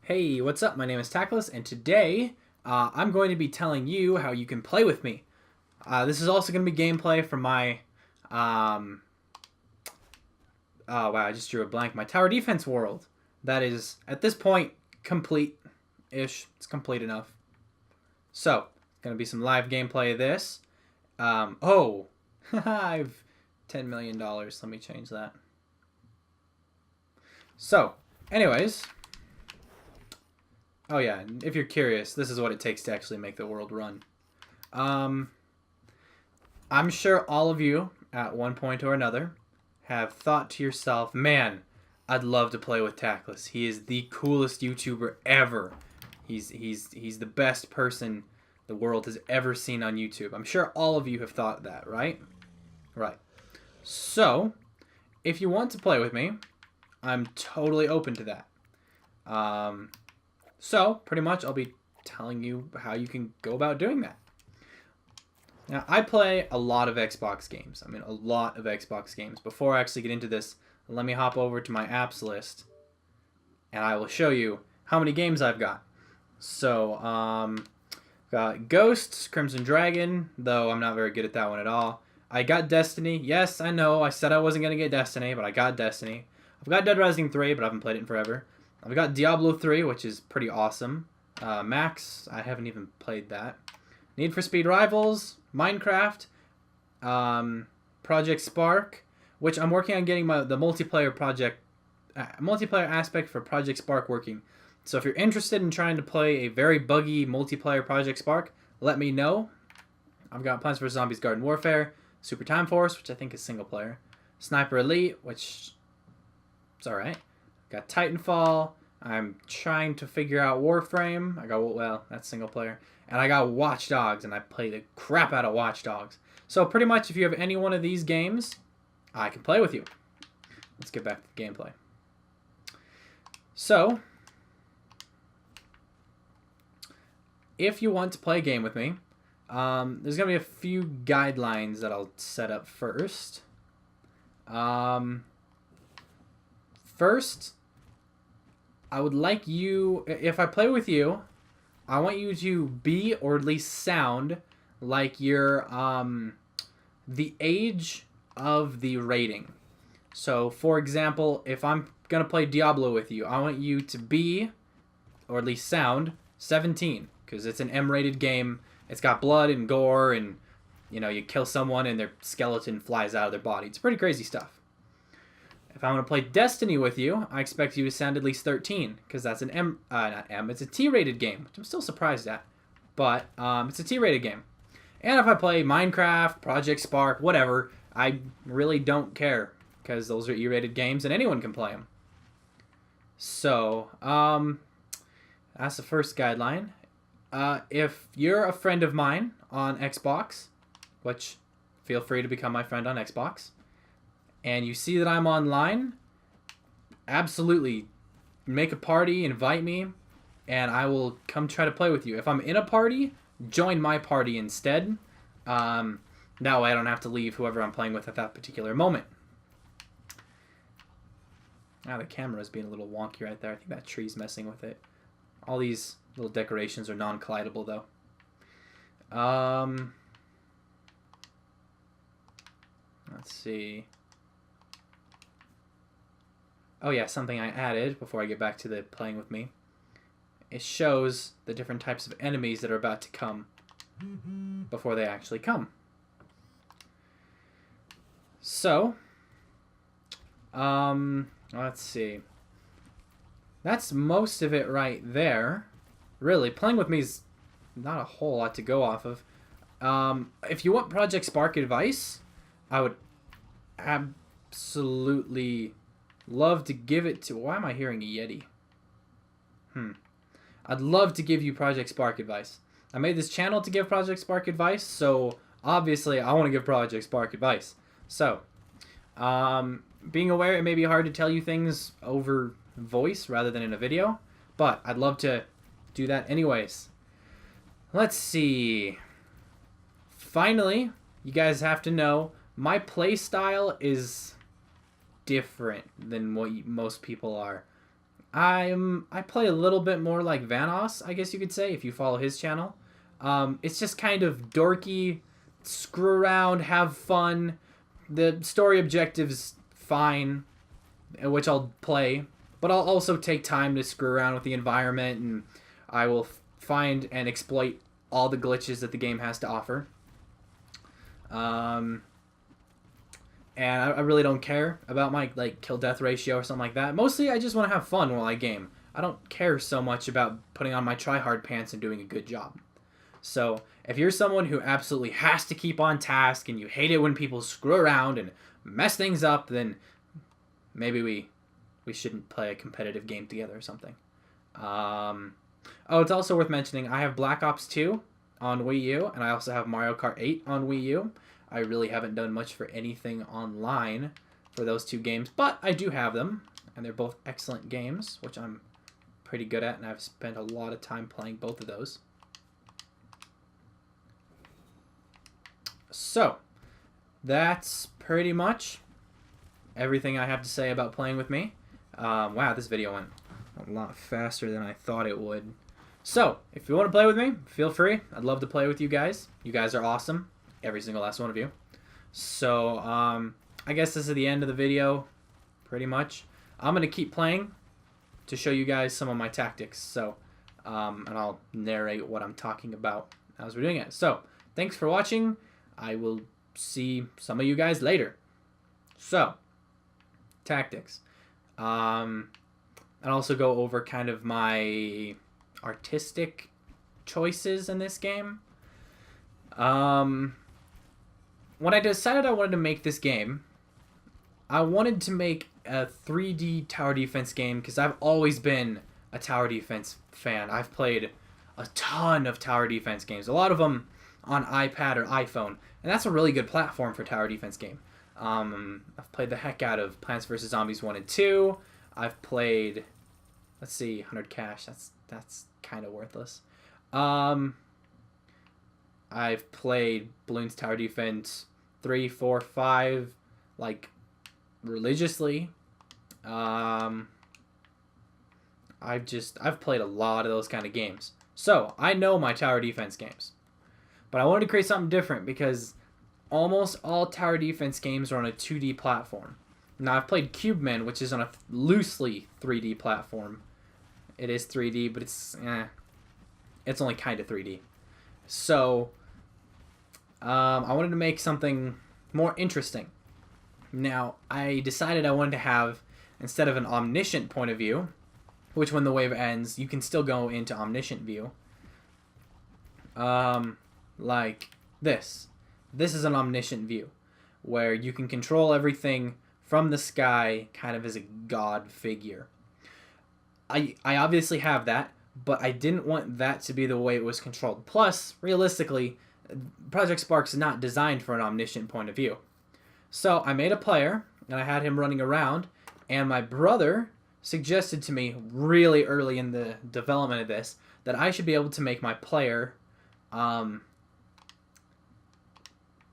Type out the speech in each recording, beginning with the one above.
Hey, what's up? My name is Tackless, and today I'm going to be telling you how you can play with me. This is also going to be gameplay from my, oh wow, I just drew a blank, my tower defense world. That is, at this point, complete-ish. It's complete enough. So, going to be some live gameplay of this. Oh, I've $10 million. Let me change that. So, anyways... Oh yeah, if you're curious, this is what it takes to actually make the world run. I'm sure all of you, at one point or another, have thought to yourself, man, I'd love to play with Tackless. He is the coolest YouTuber ever. He's the best person the world has ever seen on YouTube. I'm sure all of you have thought that, right? Right. So, if you want to play with me, I'm totally open to that. So, pretty much, I'll be telling you how you can go about doing that. Now, I play a lot of Xbox games. I mean, a lot of Xbox games. Before I actually get into this, let me hop over to my apps list, and I will show you how many games I've got. So, got Ghosts, Crimson Dragon, though I'm not very good at that one at all. I got Destiny. Yes, I know, I said I wasn't going to get Destiny, but I got Destiny. I've got Dead Rising 3, but I haven't played it in forever. I've got Diablo 3, which is pretty awesome. Max, I haven't even played that. Need for Speed Rivals, Minecraft, Project Spark, which I'm working on getting the multiplayer aspect for Project Spark working. So if you're interested in trying to play a very buggy multiplayer Project Spark, let me know. I've got Plants vs. Zombies Garden Warfare, Super Time Force, which I think is single player, Sniper Elite, which is alright. Got Titanfall. I'm trying to figure out Warframe. Well, that's single player. And I got Watch Dogs, and I play the crap out of Watch Dogs. So pretty much if you have any one of these games, I can play with you. Let's get back to the gameplay. So, if you want to play a game with me, there's going to be a few guidelines that I'll set up first. First, I would like you, if I play with you, I want you to be, or at least sound, like you're the age of the rating. So, for example, if I'm going to play Diablo with you, I want you to be, or at least sound, 17. Because it's an M-rated game. It's got blood and gore, and, you know, you kill someone and their skeleton flies out of their body. It's pretty crazy stuff. If I'm going to play Destiny with you, I expect you to sound at least 13, because that's an it's a T-rated game, which I'm still surprised at, but it's a T-rated game. And if I play Minecraft, Project Spark, whatever, I really don't care, because those are E-rated games, and anyone can play them. So, that's the first guideline. If you're a friend of mine on Xbox, which feel free to become my friend on Xbox, and you see that I'm online, absolutely make a party, invite me, and I will come try to play with you. If I'm in a party, join my party instead. That way I don't have to leave whoever I'm playing with at that particular moment. Ah, the camera's being a little wonky right there. I think that tree's messing with it. All these little decorations are non-collidable, though. Let's see. Oh yeah, something I added before I get back to the playing with me. It shows the different types of enemies that are about to come before they actually come. So, let's see. That's most of it right there. Really, playing with me is not a whole lot to go off of. If you want Project Spark advice, I would absolutely love to give it to... Why am I hearing a Yeti? I'd love to give you Project Spark advice. I made this channel to give Project Spark advice, so obviously I want to give Project Spark advice. So, being aware it may be hard to tell you things over voice rather than in a video, but I'd love to do that anyways. Let's see. Finally, you guys have to know, my play style is different than what most people are. I play a little bit more like Vanoss, I guess you could say, if you follow his channel. It's just kind of dorky, screw around, have fun. The story objectives fine, which I'll play, but I'll also take time to screw around with the environment, and I will find and exploit all the glitches that the game has to offer. And I really don't care about my like kill death ratio or something like that. Mostly I just want to have fun while I game. I don't care so much about putting on my try hard pants and doing a good job. So if you're someone who absolutely has to keep on task and you hate it when people screw around and mess things up, then maybe we shouldn't play a competitive game together or something. Oh, it's also worth mentioning I have Black Ops 2 on Wii U, and I also have Mario Kart 8 on Wii U. I really haven't done much for anything online for those two games, but I do have them, and they're both excellent games, which I'm pretty good at, and I've spent a lot of time playing both of those. So, that's pretty much everything I have to say about playing with me. Wow, this video went a lot faster than I thought it would. So, if you want to play with me, feel free. I'd love to play with you guys. You guys are awesome. Every single last one of you. So, I guess this is the end of the video, pretty much. I'm going to keep playing to show you guys some of my tactics. So, and I'll narrate what I'm talking about as we're doing it. So, thanks for watching. I will see some of you guys later. So, tactics. And also go over kind of my artistic choices in this game. When I decided I wanted to make this game, I wanted to make a 3D tower defense game because I've always been a tower defense fan. I've played a ton of tower defense games, a lot of them on iPad or iPhone, and that's a really good platform for tower defense game. I've played the heck out of Plants vs. Zombies 1 and 2. I've played, let's see, 100 Cash. That's kind of worthless. I've played Bloons Tower Defense 3, 4, 5, like, religiously. I've played a lot of those kind of games. So, I know my tower defense games. But I wanted to create something different because almost all tower defense games are on a 2D platform. Now, I've played Cubemen, which is on a loosely 3D platform. It is 3D, but it's only kind of 3D. So, I wanted to make something more interesting. Now, I decided I wanted to have, instead of an omniscient point of view, which when the wave ends, you can still go into omniscient view, like this. This is an omniscient view, where you can control everything from the sky, kind of as a god figure. I obviously have that, but I didn't want that to be the way it was controlled. Plus, realistically, Project Spark's not designed for an omniscient point of view. So I made a player, and I had him running around, and my brother suggested to me really early in the development of this that I should be able to make my player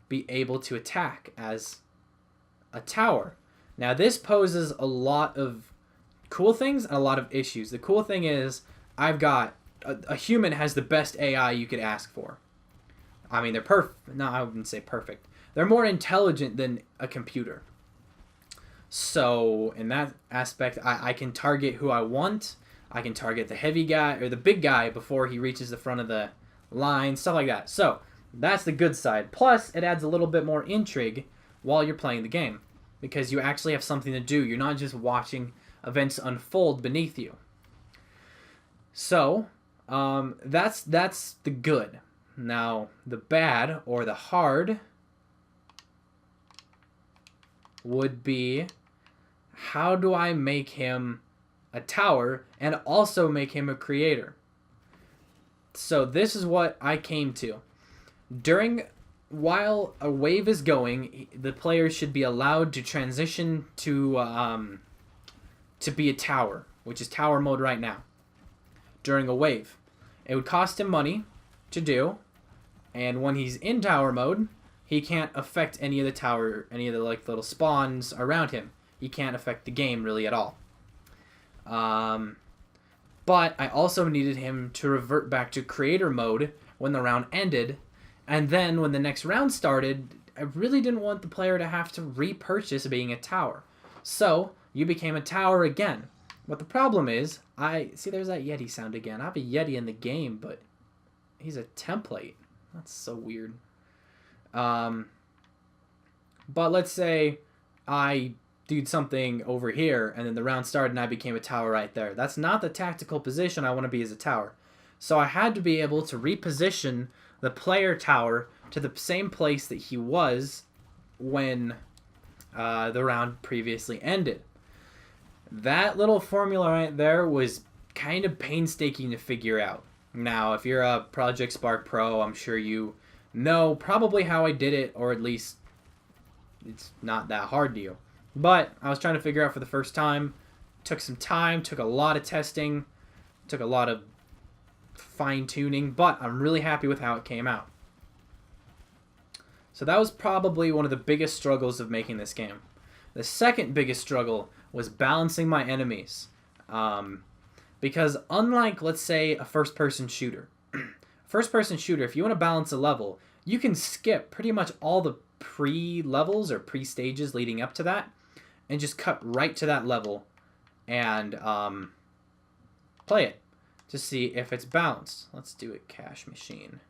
be able to attack as a tower. Now this poses a lot of cool things and a lot of issues. The cool thing is I've got a human has the best AI you could ask for. I mean, they're perfect. No, I wouldn't say perfect. They're more intelligent than a computer. So in that aspect, I can target who I want. I can target the heavy guy or the big guy before he reaches the front of the line, stuff like that. So that's the good side. Plus, it adds a little bit more intrigue while you're playing the game because you actually have something to do. You're not just watching events unfold beneath you. So that's the good. Now, the bad or the hard would be, how do I make him a tower and also make him a creator? So this is what I came to. While a wave is going, the players should be allowed to transition to be a tower, which is tower mode right now, during a wave. It would cost him money to do, and when he's in tower mode, he can't affect any of the like little spawns around him. He can't affect the game really at all. But I also needed him to revert back to creator mode when the round ended. And then when the next round started, I really didn't want the player to have to repurchase being a tower. So you became a tower again. But the problem is, see there's that Yeti sound again. I have a Yeti in the game, but he's a template. That's so weird. But let's say I did something over here, and then the round started and I became a tower right there. That's not the tactical position I want to be as a tower. So I had to be able to reposition the player tower to the same place that he was when the round previously ended. That little formula right there was kind of painstaking to figure out. Now, if you're a Project Spark Pro, I'm sure you know probably how I did it, or at least it's not that hard to you. But I was trying to figure out for the first time. Took some time, took a lot of testing, took a lot of fine-tuning, but I'm really happy with how it came out. So that was probably one of the biggest struggles of making this game. The second biggest struggle was balancing my enemies. Because unlike, let's say, a first-person shooter, if you want to balance a level, you can skip pretty much all the pre-levels or pre-stages leading up to that and just cut right to that level and play it to see if it's balanced. Let's do it cash machine.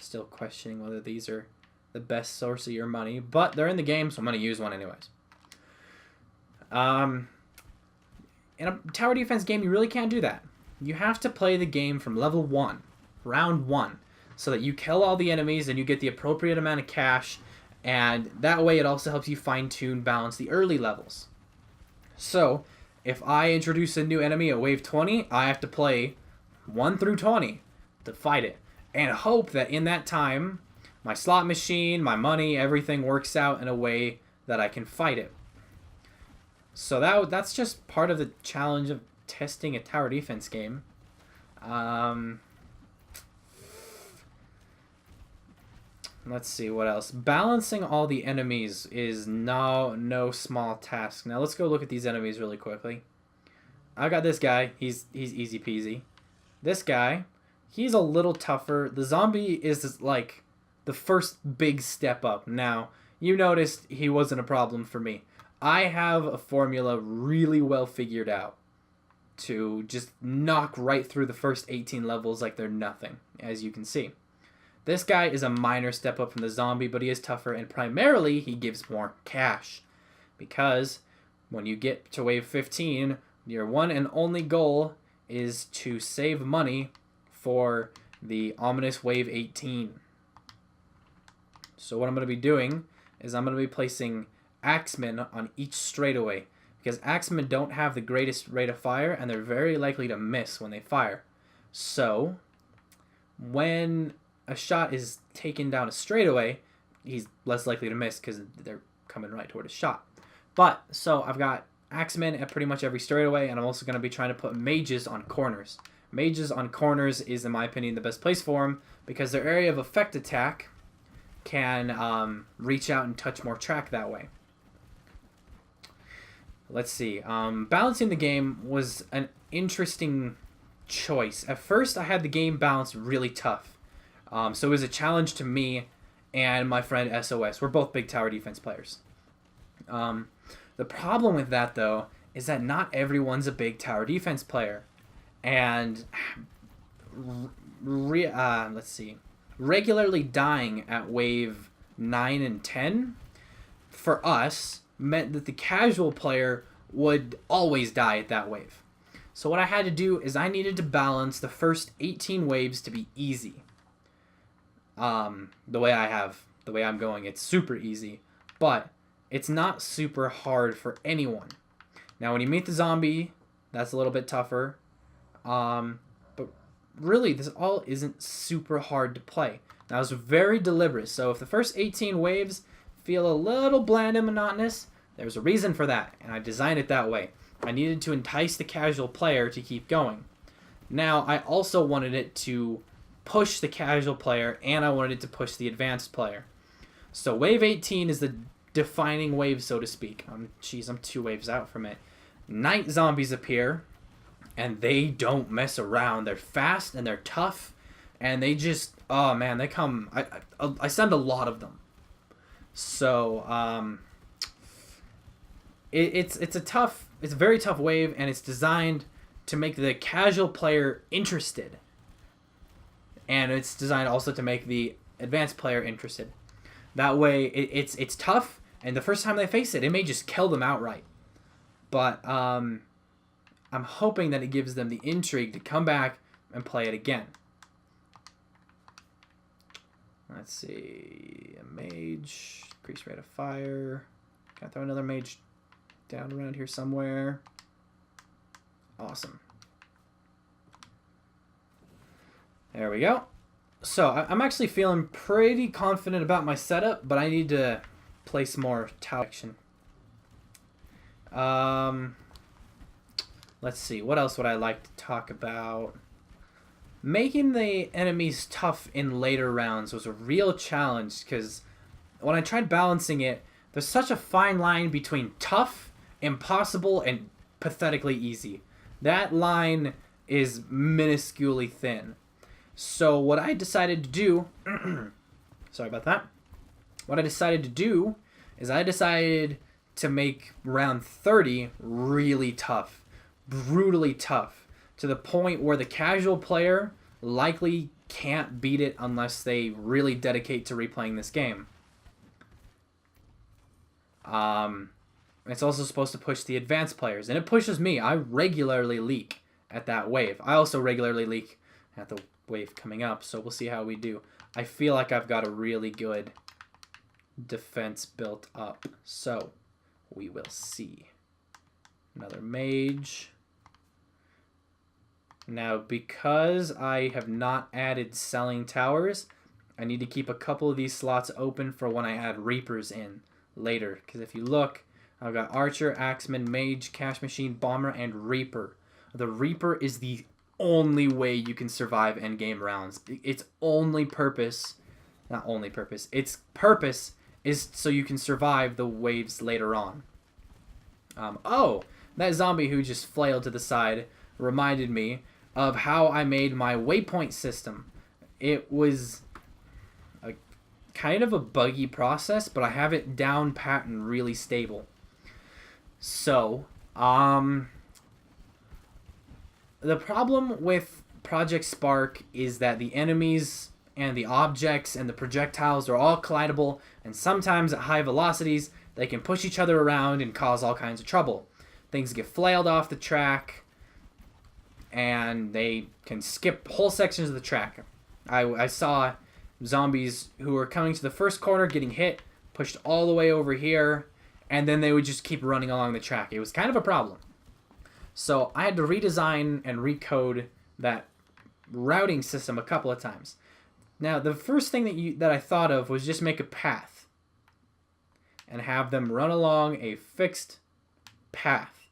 Still questioning whether these are the best source of your money, but they're in the game, so I'm going to use one anyways. In a tower defense game, you really can't do that. You have to play the game from level 1, round 1, so that you kill all the enemies and you get the appropriate amount of cash, and that way it also helps you fine-tune, balance the early levels. So, if I introduce a new enemy at wave 20, I have to play 1 through 20 to fight it, and hope that in that time, my slot machine, my money, everything works out in a way that I can fight it. So that's just part of the challenge of testing a tower defense game. Let's see what else. Balancing all the enemies is no small task. Now let's go look at these enemies really quickly. I got this guy. He's easy peasy. This guy, he's a little tougher. The zombie is like the first big step up. Now, you noticed he wasn't a problem for me. I have a formula really well figured out to just knock right through the first 18 levels like they're nothing, as you can see. This guy is a minor step up from the zombie, but he is tougher, and primarily he gives more cash. Because when you get to wave 15, your one and only goal is to save money for the ominous wave 18. So what I'm going to be doing is I'm going to be placing axemen on each straightaway, because axemen don't have the greatest rate of fire and they're very likely to miss when they fire. So when a shot is taken down a straightaway, he's less likely to miss because they're coming right toward a shot. But so I've got axemen at pretty much every straightaway, and I'm also going to be trying to put mages on corners. Mages on corners is, in my opinion, the best place for them because their area of effect attack can reach out and touch more track that way. Let's see. Balancing the game was an interesting choice. At first, I had the game balanced really tough. So it was a challenge to me and my friend SOS. We're both big tower defense players. The problem with that, though, is that not everyone's a big tower defense player. And let's see. Regularly dying at wave 9 and 10, for us, meant that the casual player would always die at that wave. So what I had to do is I needed to balance the first 18 waves to be easy. The way I'm going, it's super easy, but it's not super hard for anyone. Now when you meet the zombie, that's a little bit tougher. But really, this all isn't super hard to play. Now, I was very deliberate, so if the first 18 waves feel a little bland and monotonous, there's a reason for that, and I designed it that way. I needed to entice the casual player to keep going. Now, I also wanted it to push the casual player, and I wanted it to push the advanced player. So wave 18 is the defining wave, so to speak. I'm 2 waves out from it. Night zombies appear, and they don't mess around. They're fast and they're tough, and they just, oh man, they come. I send a lot of them. So it's a very tough wave, and it's designed to make the casual player interested, and it's designed also to make the advanced player interested. That way, it's tough, and the first time they face it, it may just kill them outright. But I'm hoping that it gives them the intrigue to come back and play it again. Let's see, a mage, increase rate of fire. Can I throw another mage down around here somewhere? Awesome. There we go. So I'm actually feeling pretty confident about my setup, but I need to place more tower action. Let's see, what else would I like to talk about? Making the enemies tough in later rounds was a real challenge, because when I tried balancing it, there's such a fine line between tough, impossible, and pathetically easy. That line is minusculely thin. So what I decided to do, sorry about that. What I decided to do is I decided to make round 30 really tough, brutally tough, to the point where the casual player likely can't beat it unless they really dedicate to replaying this game. It's also supposed to push the advanced players, and it pushes me. I regularly leak at that wave. I also regularly leak at the wave coming up, so we'll see how we do. I feel like I've got a really good defense built up, so we will see. Another mage. Now, because I have not added selling towers, I need to keep a couple of these slots open for when I add reapers in later. Because if you look, I've got archer, axeman, mage, cash machine, bomber, and reaper. The reaper is the only way you can survive endgame rounds. Its only purpose, not only purpose, its purpose is so you can survive the waves later on. Oh, that zombie who just flailed to the side reminded me of how I made my waypoint system. It was a kind of a buggy process, but I have it down pat and really stable. So, the problem with Project Spark is that the enemies and the objects and the projectiles are all collidable, and sometimes at high velocities they can push each other around and cause all kinds of trouble. Things get flailed off the track, and they can skip whole sections of the track. I saw zombies who were coming to the first corner getting hit, pushed all the way over here, and then they would just keep running along the track. It was kind of a problem. So I had to redesign and recode that routing system a couple of times. Now, the first thing that I thought of was just make a path and have them run along a fixed path.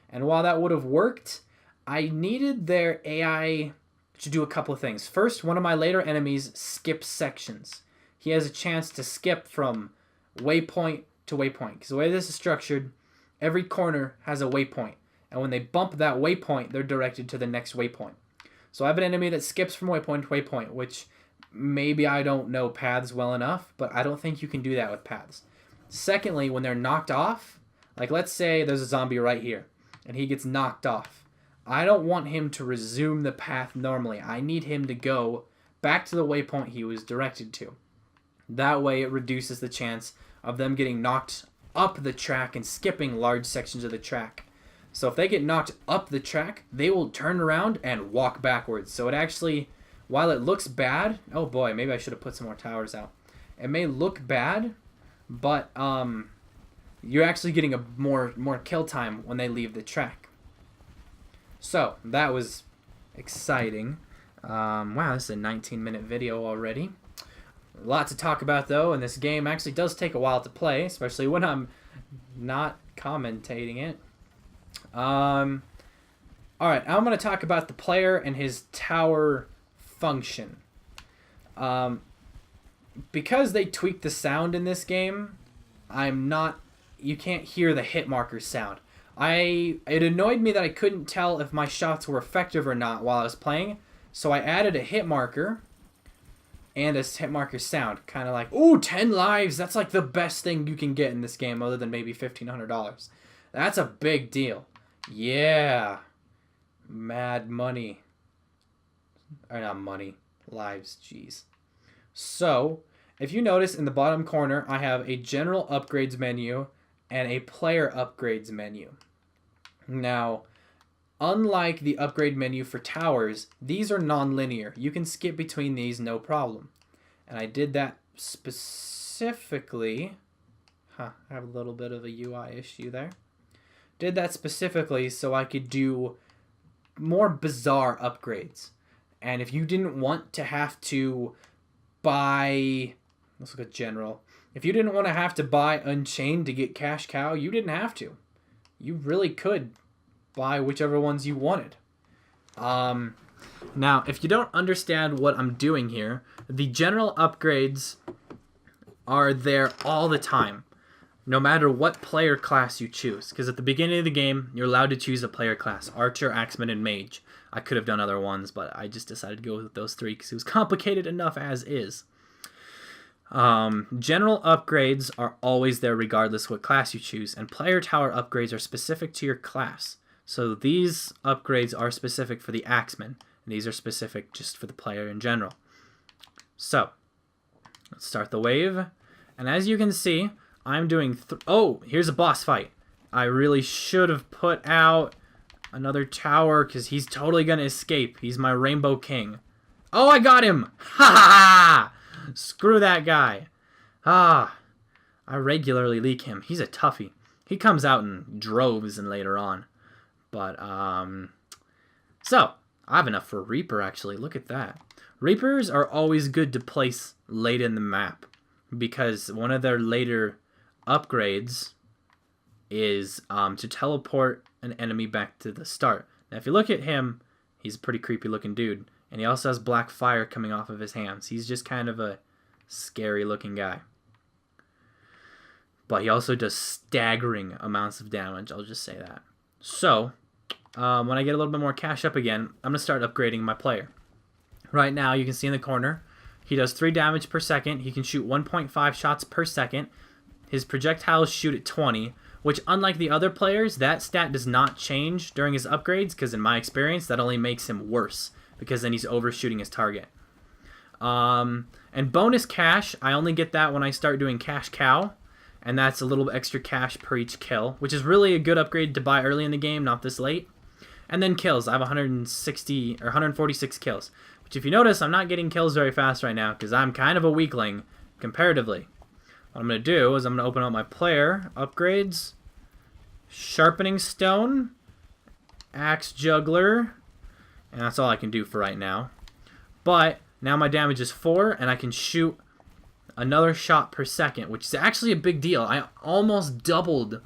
And while that would have worked, I needed their AI to do a couple of things. First, one of my later enemies skips sections. He has a chance to skip from waypoint to waypoint. Because the way this is structured, every corner has a waypoint. And when they bump that waypoint, they're directed to the next waypoint. So I have an enemy that skips from waypoint to waypoint, which maybe I don't know paths well enough, but I don't think you can do that with paths. Secondly, when they're knocked off, like let's say there's a zombie right here, and he gets knocked off. I don't want him to resume the path normally. I need him to go back to the waypoint he was directed to. That way it reduces the chance of them getting knocked up the track and skipping large sections of the track. So if they get knocked up the track, they will turn around and walk backwards. So it actually, while it looks bad, oh boy, maybe I should have put some more towers out. It may look bad, but you're actually getting a more kill time when they leave the track. So that was exciting. Wow, this is a 19-minute video already. A lot to talk about though, and this game actually does take a while to play, especially when I'm not commentating it. Alright, I'm going to talk about the player and his tower function. Because they tweaked the sound in this game, you can't hear the hit marker sound. It annoyed me that I couldn't tell if my shots were effective or not while I was playing, so I added a hit marker and a hit marker sound. Kind of like, ooh, 10 lives. That's like the best thing you can get in this game other than maybe $1,500. That's a big deal. Yeah. Mad money. Or not money. Lives. Jeez. So, if you notice in the bottom corner, I have a general upgrades menu and a player upgrades menu. Now, unlike the upgrade menu for towers, these are non-linear. You can skip between these no problem. And I did that specifically. I have a little bit of a UI issue there. Did that specifically so I could do more bizarre upgrades. And if you didn't want to have to buy... Let's look at general. If you didn't want to have to buy Unchained to get Cash Cow, you didn't have to. You really could buy whichever ones you wanted. Now, if you don't understand what I'm doing here, the general upgrades are there all the time, no matter what player class you choose. Because at the beginning of the game, you're allowed to choose a player class: Archer, Axeman, and Mage. I could have done other ones, but I just decided to go with those three because it was complicated enough as is. General upgrades are always there regardless what class you choose, and player tower upgrades are specific to your class. So these upgrades are specific for the Axeman, and these are specific just for the player in general. So, let's start the wave. And as you can see, I'm doing... Oh, here's a boss fight. I really should have put out another tower because he's totally going to escape. He's my Rainbow King. Oh, I got him! Ha ha ha! Screw that guy. I regularly leak him. He's a toughie. He comes out in droves and later on. But, so, I have enough for Reaper, actually. Look at that. Reapers are always good to place late in the map, because one of their later upgrades is to teleport an enemy back to the start. Now, if you look at him, he's a pretty creepy looking dude, and he also has black fire coming off of his hands. He's just kind of a scary looking guy. But he also does staggering amounts of damage, I'll just say that. So, when I get a little bit more cash up again, I'm going to start upgrading my player. Right now, you can see in the corner, he does 3 damage per second. He can shoot 1.5 shots per second. His projectiles shoot at 20, which unlike the other players, that stat does not change during his upgrades, because in my experience, that only makes him worse, because then he's overshooting his target. And bonus cash, I only get that when I start doing Cash Cow, and that's a little extra cash per each kill, which is really a good upgrade to buy early in the game, not this late. And then kills, I have 160 or 146 kills, which if you notice, I'm not getting kills very fast right now because I'm kind of a weakling comparatively. What I'm going to do is I'm going to open up my player upgrades, Sharpening Stone, Axe Juggler, and that's all I can do for right now. But now my damage is 4, and I can shoot another shot per second, which is actually a big deal. I almost doubled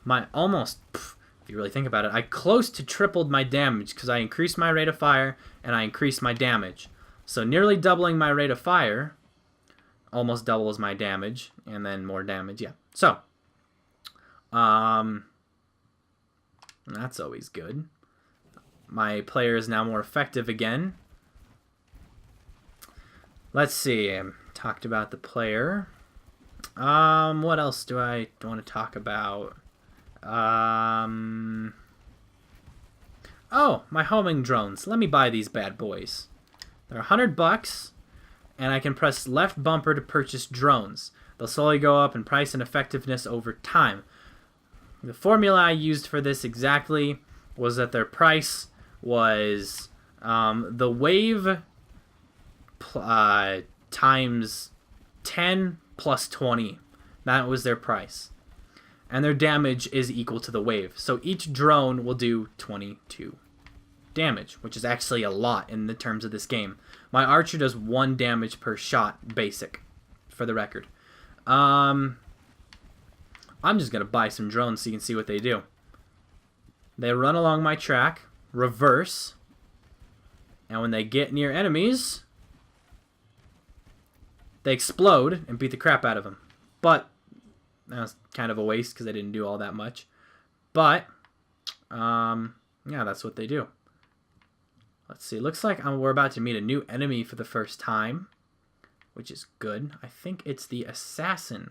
my, if you really think about it, I close to tripled my damage because I increased my rate of fire and I increased my damage. So nearly doubling my rate of fire almost doubles my damage, and then more damage, yeah. So, that's always good. My player is now more effective again. Let's see, talked about the player. What else do I want to talk about? Oh, my homing drones. Let me buy these bad boys. They're $100, and I can press left bumper to purchase drones. They'll slowly go up in price and effectiveness over time. The formula I used for this exactly was that their price was the wave times 10 plus 20. That was their price. And their damage is equal to the wave. So each drone will do 22 damage, which is actually a lot in the terms of this game. My archer does 1 damage per shot, basic, for the record. I'm just going to buy some drones so you can see what they do. They run along my track, reverse, and when they get near enemies, they explode and beat the crap out of them. But that was kind of a waste because I didn't do all that much. But Yeah, that's what they do. Let's see. Looks like we're about to meet a new enemy for the first time, which is good. I think it's the assassin.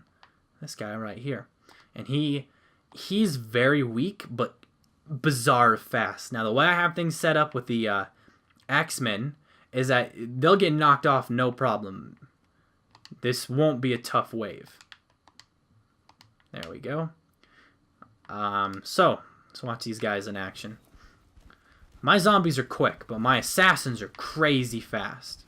This guy right here. And he's very weak, but bizarre fast. Now, the way I have things set up with the Axemen is that they'll get knocked off no problem. This won't be a tough wave. There we go. So let's watch these guys in action. My zombies are quick, but my assassins are crazy fast.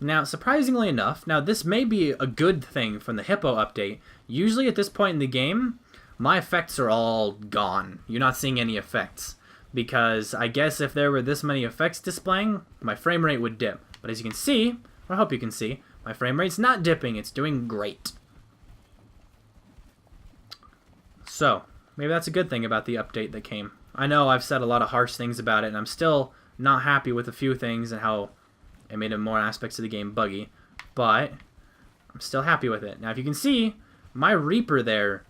Now, surprisingly enough, now this may be a good thing from the Hippo update. Usually at this point in the game, my effects are all gone. You're not seeing any effects. Because I guess if there were this many effects displaying, my frame rate would dip. But as you can see, or I hope you can see, my frame rate's not dipping. It's doing great. So, maybe that's a good thing about the update that came. I know I've said a lot of harsh things about it, and I'm still not happy with a few things and how it made more aspects of the game buggy. But I'm still happy with it. Now, if you can see, my Reaper there,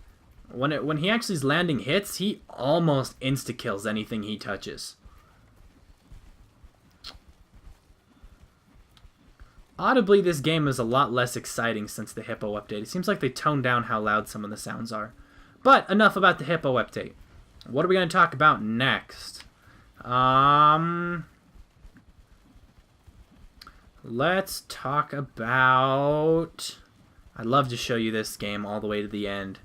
when he actually is landing hits, he almost insta-kills anything he touches. Audibly, this game is a lot less exciting since the Hippo update. It seems like they toned down how loud some of the sounds are. But enough about the Hippo update. What are we going to talk about next? Let's talk about... I'd love to show you this game all the way to the end.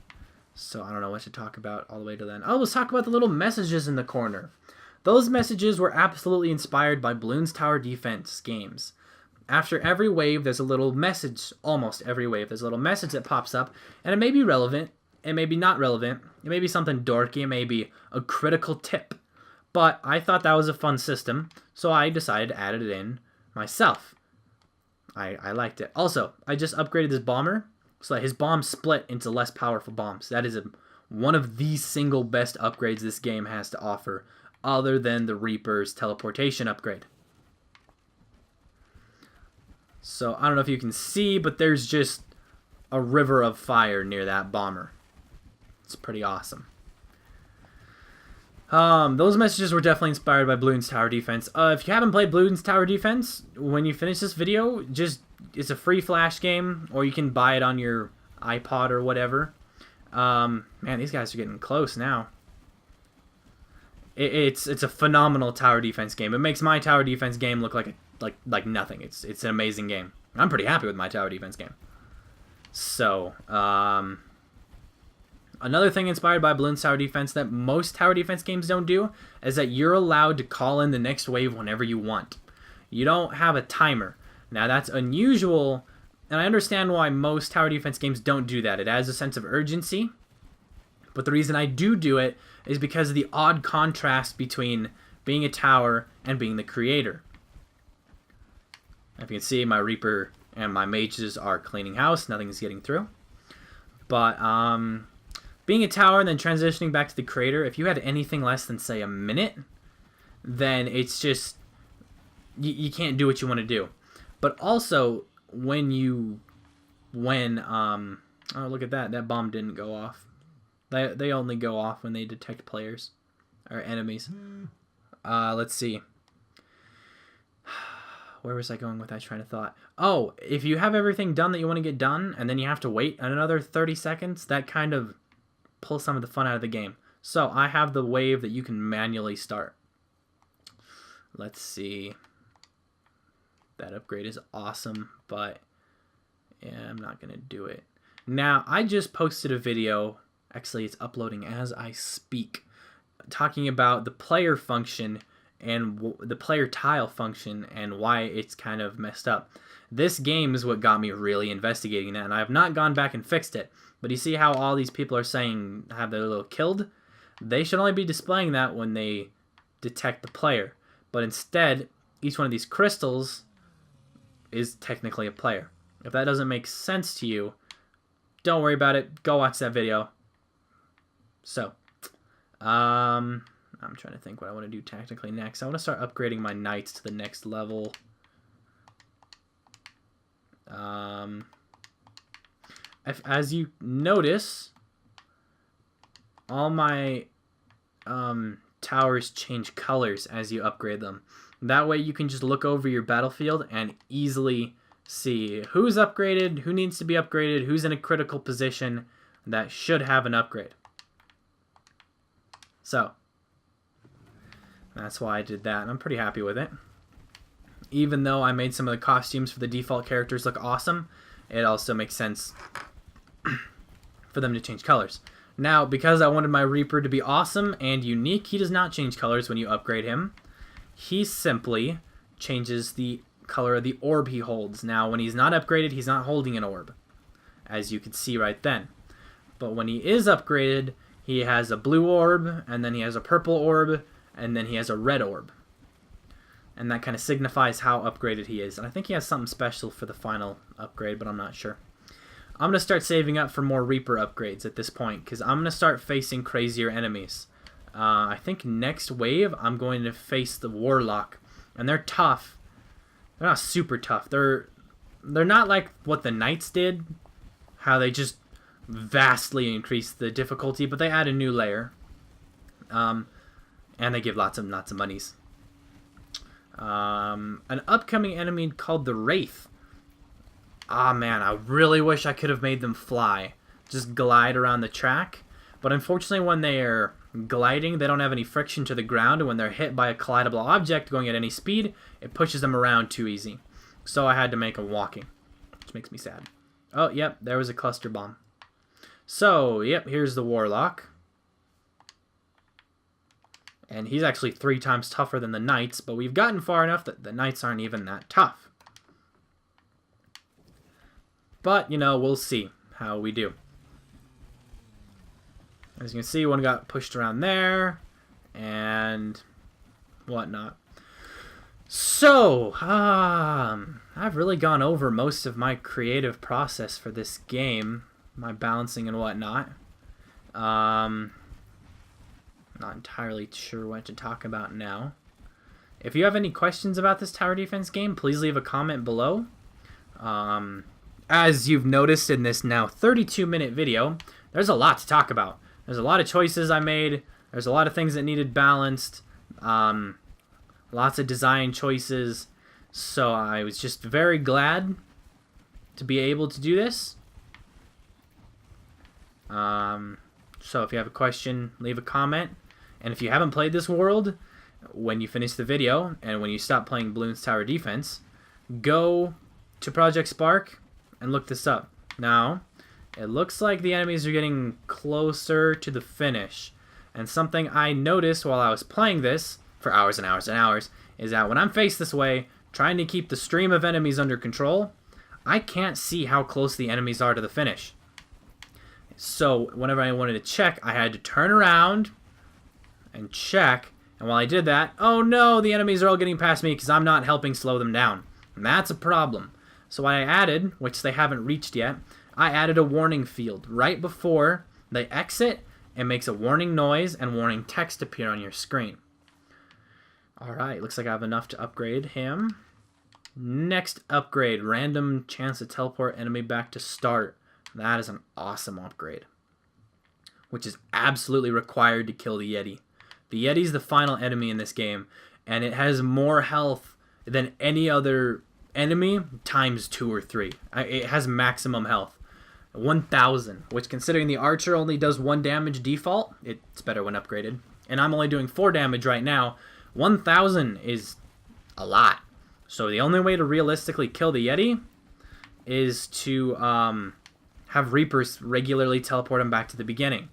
So I don't know what to talk about all the way to the end. Oh, let's talk about the little messages in the corner. Those messages were absolutely inspired by Bloons Tower Defense games. After every wave, there's a little message. Almost every wave, there's a little message that pops up. And it may be relevant. It may be not relevant. It may be something dorky. It may be a critical tip. But I thought that was a fun system. So I decided to add it in myself. I liked it. Also, I just upgraded this bomber so that his bombs split into less powerful bombs. That is one of the single best upgrades this game has to offer, other than the Reaper's teleportation upgrade. So, I don't know if you can see, but there's just a river of fire near that bomber. It's pretty awesome. Those messages were definitely inspired by Bloons Tower Defense. If you haven't played Bloons Tower Defense, when you finish this video, it's a free Flash game, or you can buy it on your iPod or whatever. Man, these guys are getting close now. It's a phenomenal tower defense game. It makes my tower defense game look like nothing. It's an amazing game. I'm pretty happy with my tower defense game. So, another thing inspired by Bloons Tower Defense that most tower defense games don't do is that you're allowed to call in the next wave whenever you want. You don't have a timer. Now, that's unusual, and I understand why most tower defense games don't do that. It adds a sense of urgency, but the reason I do it is because of the odd contrast between being a tower and being the creator. If you can see, my Reaper and my mages are cleaning house. Nothing's getting through. But, being a tower and then transitioning back to the creator, if you had anything less than, say, a minute, then it's just, you can't do what you want to do. But also, oh, look at that. That bomb didn't go off. They only go off when they detect players or enemies. Let's see. Where was I going with that train of thought? Oh, if you have everything done that you want to get done, and then you have to wait another 30 seconds, that kind of pulls some of the fun out of the game. So, I have the wave that you can manually start. Let's see. That upgrade is awesome, but yeah, I'm not going to do it. Now, I just posted a video, actually it's uploading as I speak, talking about the player function and the player tile function and why it's kind of messed up. This game is what got me really investigating that, and I have not gone back and fixed it. But you see how all these people are saying have their little killed? They should only be displaying that when they detect the player. But instead, each one of these crystals is technically a player. If that doesn't make sense to you, don't worry about it. Go watch that video. So, I'm trying to think what I want to do tactically next. I want to start upgrading my knights to the next level. As you notice, all my towers change colors as you upgrade them. That way you can just look over your battlefield and easily see who's upgraded, who needs to be upgraded, who's in a critical position that should have an upgrade. So, that's why I did that, and I'm pretty happy with it. Even though I made some of the costumes for the default characters look awesome, it also makes sense for them to change colors. Now, because I wanted my Reaper to be awesome and unique, he does not change colors when you upgrade him. He simply changes the color of the orb he holds. Now, when he's not upgraded, he's not holding an orb, as you can see right then. But when he is upgraded, he has a blue orb, and then he has a purple orb, and then he has a red orb. And that kind of signifies how upgraded he is. And I think he has something special for the final upgrade, but I'm not sure. I'm going to start saving up for more Reaper upgrades at this point, because I'm going to start facing crazier enemies. I think next wave, I'm going to face the Warlock. And they're tough. They're not super tough. They're not like what the Knights did, how they just vastly increased the difficulty, but they add a new layer. And they give lots of monies. An upcoming enemy called the Wraith. Ah, man, I really wish I could have made them fly. Just glide around the track. But unfortunately, when they are gliding, they don't have any friction to the ground. And when they're hit by a collidable object going at any speed, it pushes them around too easy. So I had to make them walking, which makes me sad. Oh, yep, there was a cluster bomb. So, yep, here's the Warlock. And he's actually 3 times tougher than the Knights, but we've gotten far enough that the Knights aren't even that tough. But, you know, we'll see how we do. As you can see, one got pushed around there, and whatnot. So, I've really gone over most of my creative process for this game, my balancing and whatnot. Not entirely sure what to talk about now. If you have any questions about this tower defense game, please leave a comment below. As you've noticed in this now 32-minute video, there's a lot to talk about. There's a lot of choices I made. There's a lot of things that needed balanced. Lots of design choices. So I was just very glad to be able to do this. So if you have a question, leave a comment. And if you haven't played this world, when you finish the video and when you stop playing Bloons Tower Defense, go to Project Spark and look this up. Now, it looks like the enemies are getting closer to the finish. And something I noticed while I was playing this for hours and hours and hours is that when I'm faced this way, trying to keep the stream of enemies under control, I can't see how close the enemies are to the finish. So whenever I wanted to check, I had to turn around and check. And while I did that, oh no, the enemies are all getting past me because I'm not helping slow them down. And that's a problem. So what I added, which they haven't reached yet, I added a warning field right before they exit. It makes a warning noise and warning text appear on your screen. Alright, looks like I have enough to upgrade him. Next upgrade, random chance to teleport enemy back to start. That is an awesome upgrade, which is absolutely required to kill the Yeti. The Yeti is the final enemy in this game, and it has more health than any other enemy times 2 or 3. It has maximum health. 1,000, which considering the archer only does 1 damage default, it's better when upgraded. And I'm only doing 4 damage right now. 1,000 is a lot. So the only way to realistically kill the Yeti is to have Reapers regularly teleport him back to the beginning.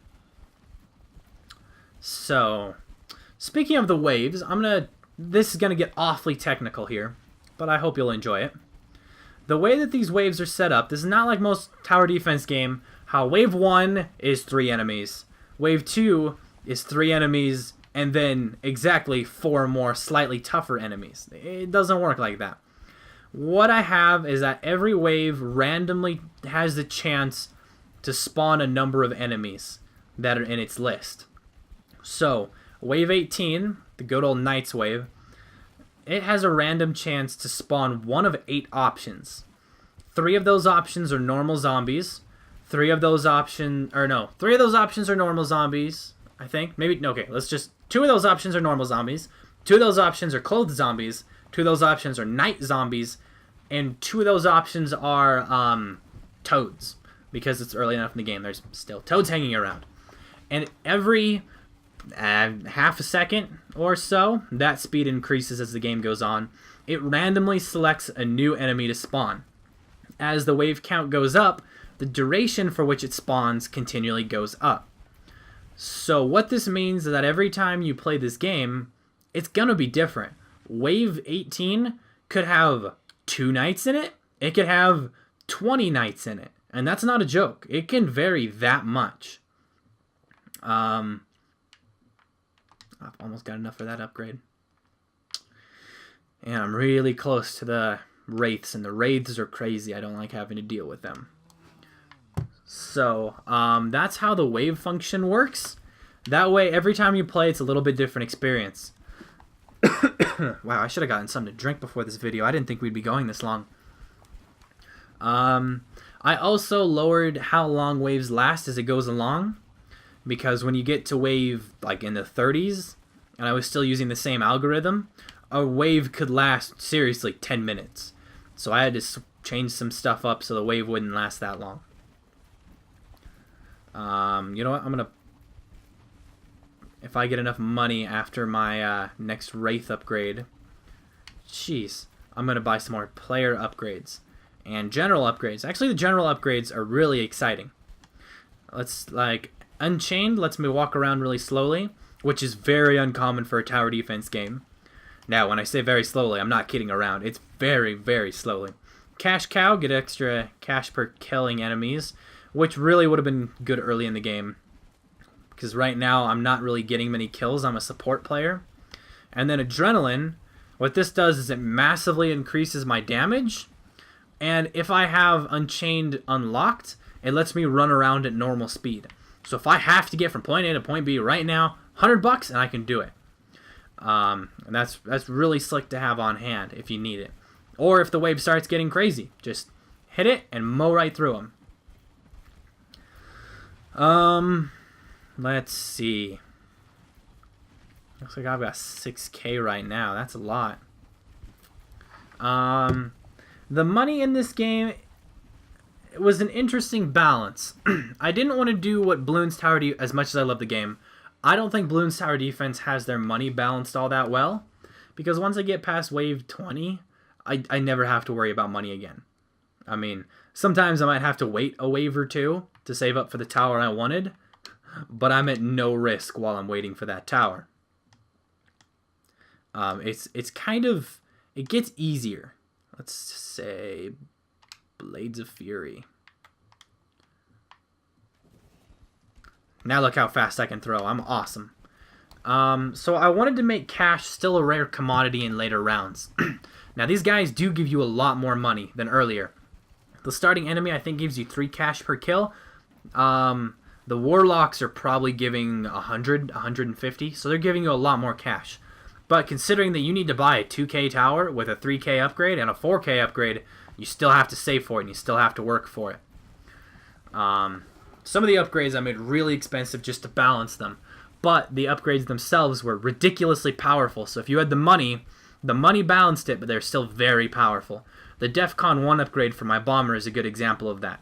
So, speaking of the waves, this is gonna get awfully technical here, but I hope you'll enjoy it. The way that these waves are set up, this is not like most tower defense game, how wave 1 is 3 enemies, wave 2 is 3 enemies, and then exactly 4 more slightly tougher enemies. It doesn't work like that. What I have is that every wave randomly has the chance to spawn a number of enemies that are in its list. So, wave 18, the good old Knights wave, it has a random chance to spawn 1 of 8 options. 3 of those options are normal zombies. 3 of those options are normal zombies. I think. Maybe, no, okay, let's just, 2 of those options are normal zombies, 2 of those options are clothed zombies, 2 of those options are night zombies, and 2 of those options are toads. Because it's early enough in the game, there's still toads hanging around. And every half a second or so, that speed increases as the game goes on. It randomly selects a new enemy to spawn. As the wave count goes up, the duration for which it spawns continually goes up. So what this means is that every time you play this game, it's going to be different. Wave 18 could have 2 nights in it. It could have 20 nights in it. And that's not a joke. It can vary that much. I've almost got enough for that upgrade. And I'm really close to the wraiths, and the wraiths are crazy. I don't like having to deal with them. So, that's how the wave function works. That way, every time you play, it's a little bit different experience. Wow, I should have gotten something to drink before this video. I didn't think we'd be going this long. I also lowered how long waves last as it goes along, because when you get to wave like in the 30s, and I was still using the same algorithm, a wave could last seriously 10 minutes. So I had to change some stuff up so the wave wouldn't last that long. You know what? I'm gonna, if I get enough money after my next wraith upgrade, jeez, I'm gonna buy some more player upgrades. And general upgrades. Actually, the general upgrades are really exciting. Let's, like, Unchained lets me walk around really slowly, which is very uncommon for a tower defense game. Now, when I say very slowly, I'm not kidding around. It's very, very slowly. Cash Cow, get extra cash per killing enemies, which really would have been good early in the game. Because right now, I'm not really getting many kills. I'm a support player. And then Adrenaline, what this does is it massively increases my damage. And if I have Unchained unlocked, it lets me run around at normal speed. So if I have to get from point A to point B right now, $100 and I can do it. And that's really slick to have on hand if you need it. Or if the wave starts getting crazy, just hit it and mow right through them. Let's see. Looks like I've got 6K right now. That's a lot. The money in this game, it was an interesting balance. I didn't want to do what Bloons Tower Defense, as much as I love the game, I don't think Bloons Tower Defense has their money balanced all that well. Because once I get past wave 20, I never have to worry about money again. I mean, sometimes I might have to wait a wave or two to save up for the tower I wanted, but I'm at no risk while I'm waiting for that tower. It's kind of, it gets easier. Let's say Blades of Fury. Now look how fast I can throw. I'm awesome. So I wanted to make cash still a rare commodity in later rounds. Now these guys do give you a lot more money than earlier. The starting enemy I think gives you 3 cash per kill. The Warlocks are probably giving 100, 150, so they're giving you a lot more cash. But considering that you need to buy a 2K tower with a 3K upgrade and a 4K upgrade, you still have to save for it and you still have to work for it. Some of the upgrades I made really expensive just to balance them. But the upgrades themselves were ridiculously powerful. So if you had the money balanced it, but they're still very powerful. The DEFCON 1 upgrade for my bomber is a good example of that.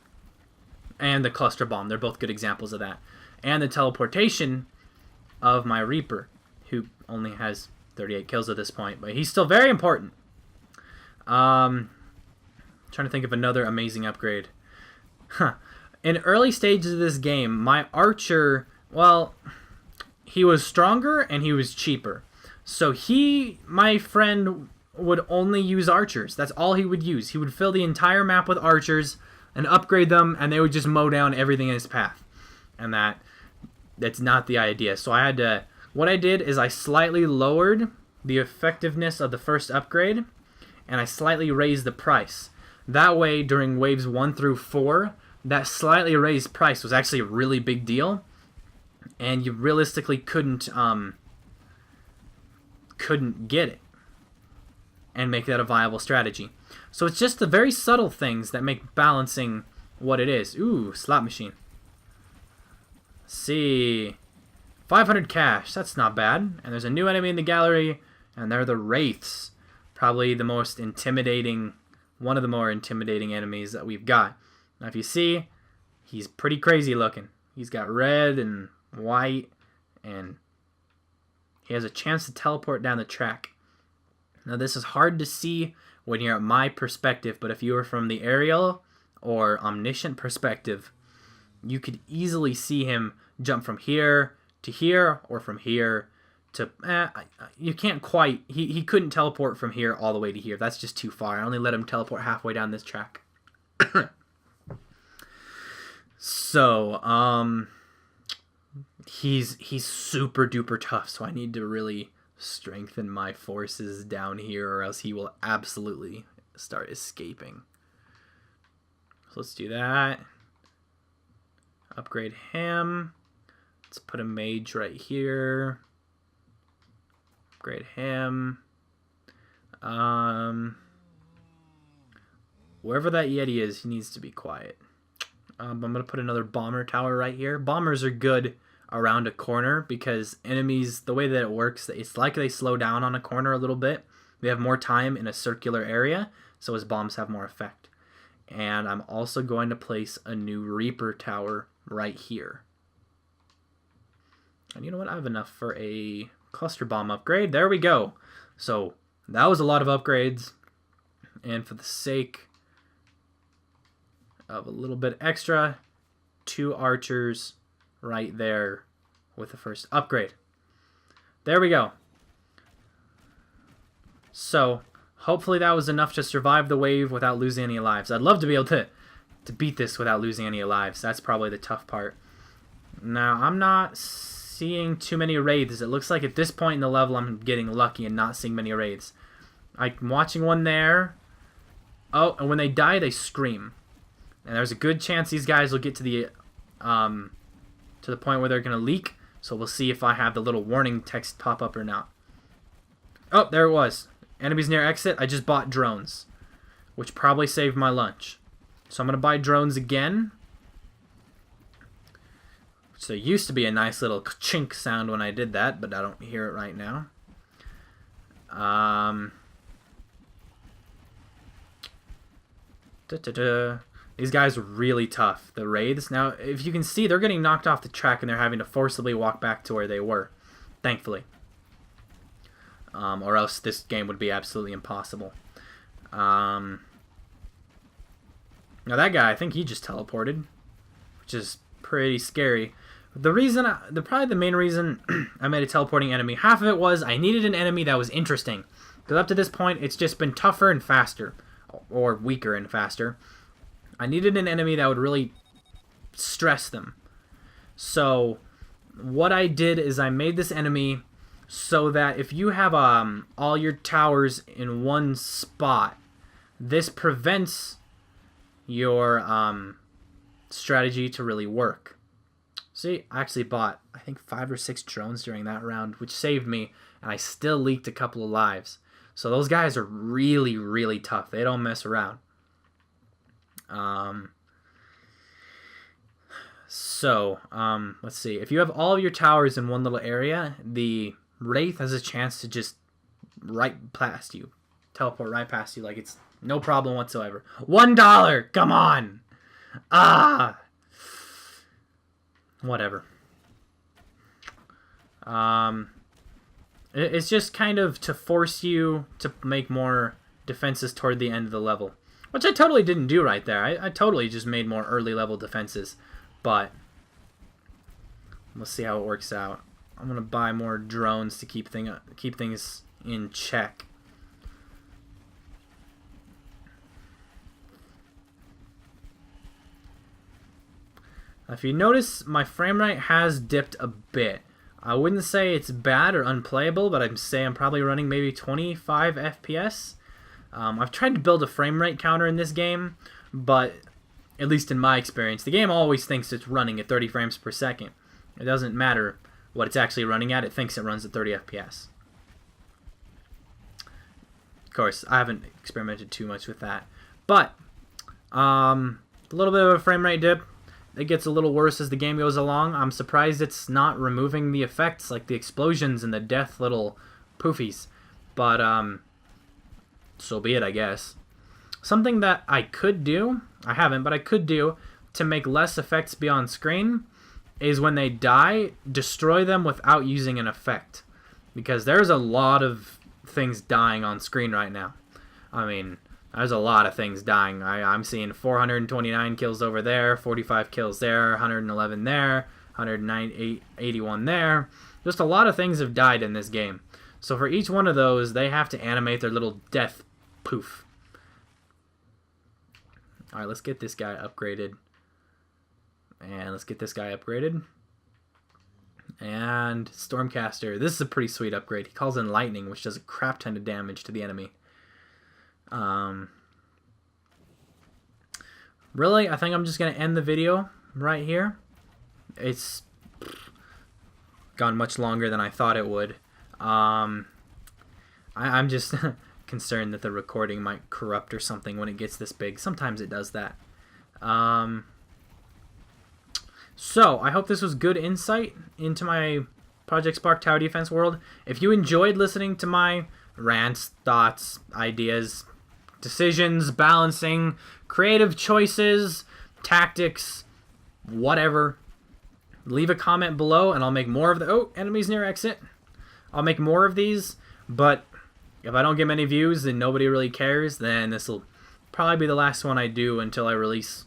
And the cluster bomb, they're both good examples of that. And the teleportation of my Reaper, who only has 38 kills at this point, but he's still very important. Trying to think of another amazing upgrade. In early stages of this game, my archer, well, he was stronger and he was cheaper. So my friend, would only use archers. That's all he would use. He would fill the entire map with archers and upgrade them, and they would just mow down everything in his path. And that's not the idea. So what I did is I slightly lowered the effectiveness of the first upgrade, and I slightly raised the price. That way, during waves 1 through 4, that slightly raised price was actually a really big deal, and you realistically couldn't get it and make that a viable strategy. So it's just the very subtle things that make balancing what it is. Ooh, slot machine. Let's see. 500 cash. That's not bad. And there's a new enemy in the gallery, and they're the Wraiths. Probably the most intimidating, one of the more intimidating enemies that we've got. Now, if you see, he's pretty crazy looking. He's got red and white, and he has a chance to teleport down the track. Now, this is hard to see when you're at my perspective, but if you were from the aerial or omniscient perspective, you could easily see him jump from here to here, or from here to... you can't quite... He couldn't teleport from here all the way to here. That's just too far. I only let him teleport halfway down this track. So, he's super duper tough, so I need to really strengthen my forces down here, or else he will absolutely start escaping. So let's do that. Upgrade him. Let's put a mage right here. Upgrade him. Wherever that Yeti is, he needs to be quiet. I'm going to put another bomber tower right here. Bombers are good around a corner because enemies, the way that it works, it's like they slow down on a corner a little bit. They have more time in a circular area, so his bombs have more effect. And I'm also going to place a new Reaper tower right here. And you know what? I have enough for a cluster bomb upgrade. There we go. So that was a lot of upgrades. And for the sake of a little bit extra, 2 archers right there with the first upgrade. There we go. So hopefully that was enough to survive the wave without losing any lives. I'd love to be able to beat this without losing any lives. That's probably the tough part. Now, I'm not seeing too many wraiths. It looks like at this point in the level I'm getting lucky and not seeing many wraiths. I'm watching one there. Oh, and when they die, they scream. And there's a good chance these guys will get to the point where they're going to leak. So we'll see if I have the little warning text pop up or not. Oh, there it was. Enemies near exit. I just bought drones, which probably saved my lunch. So I'm going to buy drones again. So it used to be a nice little chink sound when I did that, but I don't hear it right now. These guys are really tough, the wraiths. Now, if you can see, they're getting knocked off the track and they're having to forcibly walk back to where they were, thankfully. Or else this game would be absolutely impossible. Now that guy, I think he just teleported, which is pretty scary. Probably the main reason I made a teleporting enemy, half of it was I needed an enemy that was interesting. Because up to this point, it's just been tougher and faster. Or weaker and faster. I needed an enemy that would really stress them. So what I did is I made this enemy so that if you have all your towers in one spot, this prevents your strategy to really work. See, I actually bought, I think, 5 or 6 drones during that round, which saved me, and I still leaked a couple of lives. So those guys are really, really tough. They don't mess around. Let's see. If you have all of your towers in one little area, the Wraith has a chance to just right past you. Teleport right past you like it's no problem whatsoever. $1! Come on! Whatever. It's just kind of to force you to make more defenses toward the end of the level. Which I totally didn't do right there. I totally just made more early level defenses. But we'll see how it works out. I'm going to buy more drones to keep things in check. If you notice, my frame rate has dipped a bit. I wouldn't say it's bad or unplayable, but I'd say I'm probably running maybe 25 FPS. I've tried to build a frame rate counter in this game, but at least in my experience, the game always thinks it's running at 30 frames per second. It doesn't matter what it's actually running at, it thinks it runs at 30 FPS. Of course, I haven't experimented too much with that. But, a little bit of a frame rate dip. it gets a little worse as the game goes along. I'm surprised it's not removing the effects like the explosions and the death little poofies. But, so be it, I guess. Something that I could do, I haven't, but I could do to make less effects be on screen is when they die, destroy them without using an effect. Because there's a lot of things dying on screen right now. I mean, there's a lot of things dying. I'm seeing 429 kills over there, 45 kills there, 111 there, 181 there. Just a lot of things have died in this game. So for each one of those, they have to animate their little death poof. Alright, let's get this guy upgraded. And let's get this guy upgraded. And Stormcaster. This is a pretty sweet upgrade. He calls in lightning, which does a crap ton of damage to the enemy. Really, I think I'm just going to end the video right here. It's gone much longer than I thought it would. I'm just concerned that the recording might corrupt or something when it gets this big. Sometimes it does that. So, I hope this was good insight into my Project Spark Tower Defense world. If you enjoyed listening to my rants, thoughts, ideas, decisions, balancing, creative choices, tactics, whatever, leave a comment below and I'll make more of the... Oh, enemies near exit. I'll make more of these, but if I don't get many views and nobody really cares, then this will probably be the last one I do until I release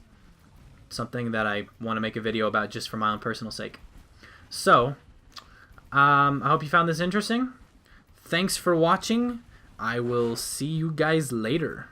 something that I want to make a video about just for my own personal sake. So, I hope you found this interesting. Thanks for watching. I will see you guys later.